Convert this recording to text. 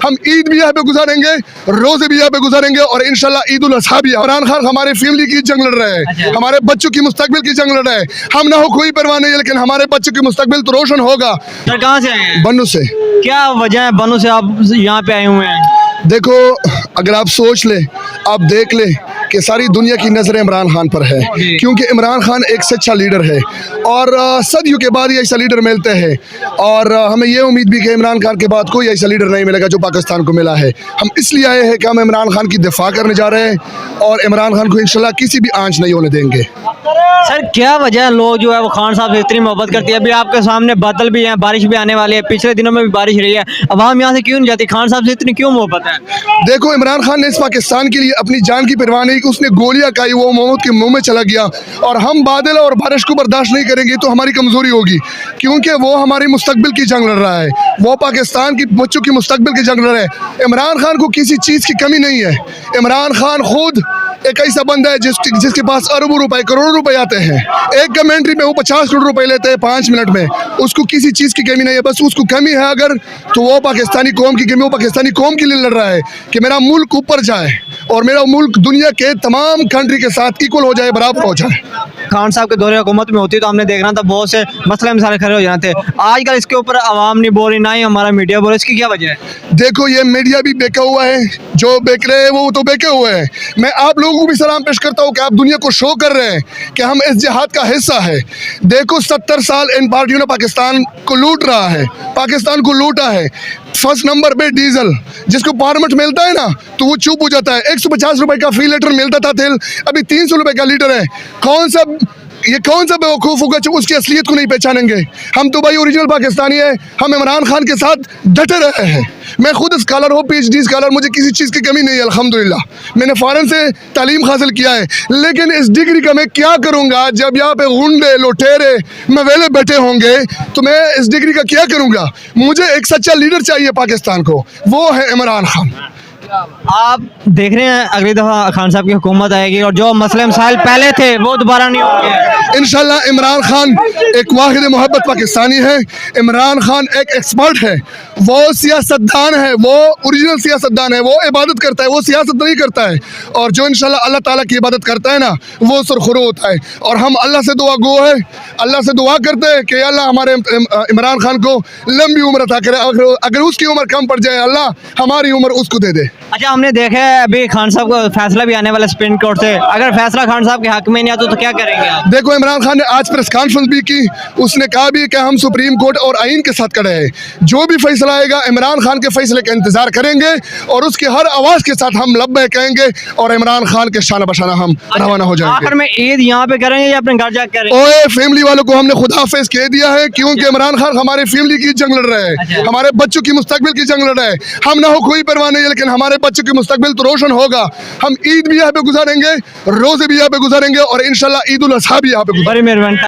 हम ईद भी यहाँ पे गुजारेंगे, रोजे भी यहाँ पे गुजारेंगे और इंशाल्लाह ईद उल अज़हा भी। इमरान खान हमारे फैमिली की जंग लड़ रहा है, हमारे बच्चों की मुस्तकबिल की जंग लड़ रहा है। हम ना हो कोई परवाह नहीं, लेकिन हमारे बच्चों की मुस्तकबिल तो रोशन होगा। सर कहाँ से आए हैं? बन्नू से। क्या वजह है बनू से आप यहाँ पे आए हुए हैं? देखो, अगर आप सोच ले, आप देख ले कि सारी दुनिया की नज़रें इमरान खान पर है, क्योंकि इमरान खान एक सच्चा लीडर है और सदियों के बाद ये ऐसा लीडर मिलते हैं। और हमें ये उम्मीद भी कि इमरान खान के बाद कोई ऐसा लीडर नहीं मिलेगा जो पाकिस्तान को मिला है। हम इसलिए आए हैं कि हम इमरान खान की दिफा करने जा रहे हैं और इमरान खान को इंशाल्लाह किसी भी आंच नहीं होने देंगे। सर क्या वजह है लोग जो है वो खान साहब से इतनी मोहब्बत करती है? अभी आपके सामने बादल भी हैं, बारिश भी आने वाली है, पिछले दिनों में भी बारिश रही है, अवाम यहाँ से क्यों नहीं जाती? खान साहब से इतनी क्यों मोहब्बत है? देखो, इमरान खान ने इस पाकिस्तान के लिए अपनी जान की परवाह नहीं की, उसने गोलियां खाई, वो मोहम्मद के मुंह में चला गया। और हम बादल और बारिश को बर्दाश्त नहीं करेंगे तो हमारी कमजोरी होगी, क्योंकि वो हमारी मुस्तकबिल की जंग लड़ रहा है, वो पाकिस्तान की बच्चों की मुस्तकबिल की जंग लड़ रहा है। इमरान खान को किसी चीज़ की कमी नहीं है। इमरान खान खुद एक ऐसा बंदा है जिसके पास अरबों रुपए, करोड़ों रुपए आते हैं। एक कमेंट्री में वो 50 करोड़ रुपए लेते हैं 5 मिनट में। उसको किसी चीज़ की कमी नहीं है, बस उसको कमी है अगर तो वो पाकिस्तानी कौम की कमी, वो पाकिस्तानी कौम के लिए लड़ रहा है कि मेरा मुल्क ऊपर जाए और मेरा मुल्क दुनिया के तमाम कंट्री के साथ इक्वल हो जाए, बराबर हो जाए। खान साहब के दौरे हुकूमत में होती तो हमने देखना था बहुत से मसले मसाले खड़े हो जाते थे। आजकल इसके ऊपर आवाम नहीं बोल रही, ना ही हमारा मीडिया बोल रहा है, इसकी क्या वजह है? देखो, ये मीडिया भी बेका हुआ है, जो बेक रहे हैं वो तो बेके हुए हैं। मैं आप लोगों को भी सलाम पेश करता हूँ कि आप दुनिया को शो कर रहे हैं कि हम इस जिहाद का हिस्सा है। देखो, 70 साल इन पार्टियों ने पाकिस्तान को लूट रहा है, पाकिस्तान को लूटा है। फर्स्ट नंबर पे डीजल, जिसको पार्मेंट मिलता है ना तो वो चुप हो जाता है। 150 रुपए का फी लीटर मिलता था तेल, अभी 300 रुपए का लीटर है। कौन सा बेवकूफ़ होगा जो उसकी असलियत को नहीं पहचानेंगे? हम तो भाई ओरिजिनल पाकिस्तानी है, हम इमरान खान के साथ डटे रहे हैं। मैं खुद स्कॉलर हूँ, PhD स्कॉलर, मुझे किसी चीज़ की कमी नहीं है अल्हम्दुलिल्लाह। मैंने फ़ॉरेन से तालीम हासिल किया है, लेकिन इस डिग्री का मैं क्या करूँगा जब यहाँ पे गुंडे लुटेरे मवेले बैठे होंगे? तो मैं इस डिग्री का क्या करूँगा? मुझे एक सच्चा लीडर चाहिए पाकिस्तान को, वो है इमरान खान। आप देख रहे हैं अगली दफ़ा खान साहब की हुकूमत आएगी और जो मसले मसाइल पहले थे वो दोबारा नहीं होंगे इंशाल्लाह। इमरान खान एक वाहिद मोहब्बत पाकिस्तानी है। इमरान खान एक एक्सपर्ट है, वो सियासतदान है, वो ओरिजिनल सियासतदान है, वो इबादत करता है, वो सियासत नहीं करता है। और जो इंशाल्लाह अल्लाह ताला की इबादत करता है ना, वो सुरखुरू होता है। और हम अल्लाह से दुआ गो है, अल्लाह से दुआ करते हैं कि अल्लाह हमारे इमरान खान को लंबी उम्र अता करे। अगर उसकी उम्र कम पड़ जाए, अल्लाह हमारी उम्र उसको दे दे। अच्छा, हमने देखा है अभी खान साहब का फैसला भी आने वाला सुप्रीम कोर्ट से, अगर फैसला खान साहब के हक में नहीं आता तो क्या करेंगे आप? देखो, इमरान खान ने आज प्रेस कॉन्फ्रेंस भी की, उसने कहा भी कि हम सुप्रीम कोर्ट और आइन के साथ खड़े हैं। जो भी फैसला आएगा इमरान खान के फैसले का इंतजार करेंगे और उसकी हर आवाज़ के साथ हम लब्बे कहेंगे और इमरान खान के शाना बशाना हम रवाना हो जाएंगे। आखिर में ईद यहाँ पे करेंगे या अपने घर जाकर करेंगे? ओए, फैमिली वालों को हमने खुद हाफिज कह दिया है, क्योंकि इमरान खान हमारे फैमिली की जंग लड़ रहा है, हमारे बच्चों की मुस्तकबिल की जंग लड़ रहा है। हम ना हो कोई परवाह नहीं, लेकिन हमारे बच्चों की मुस्तकबिल तो रोशन होगा। हम ईद भी यहाँ पे गुजारेंगे, रोजे भी यहाँ पे गुजारेंगे और इंशाल्लाह ईद उल अज़हा भी यहाँ पे गुजारेंगे। बड़ी मेहरबानी।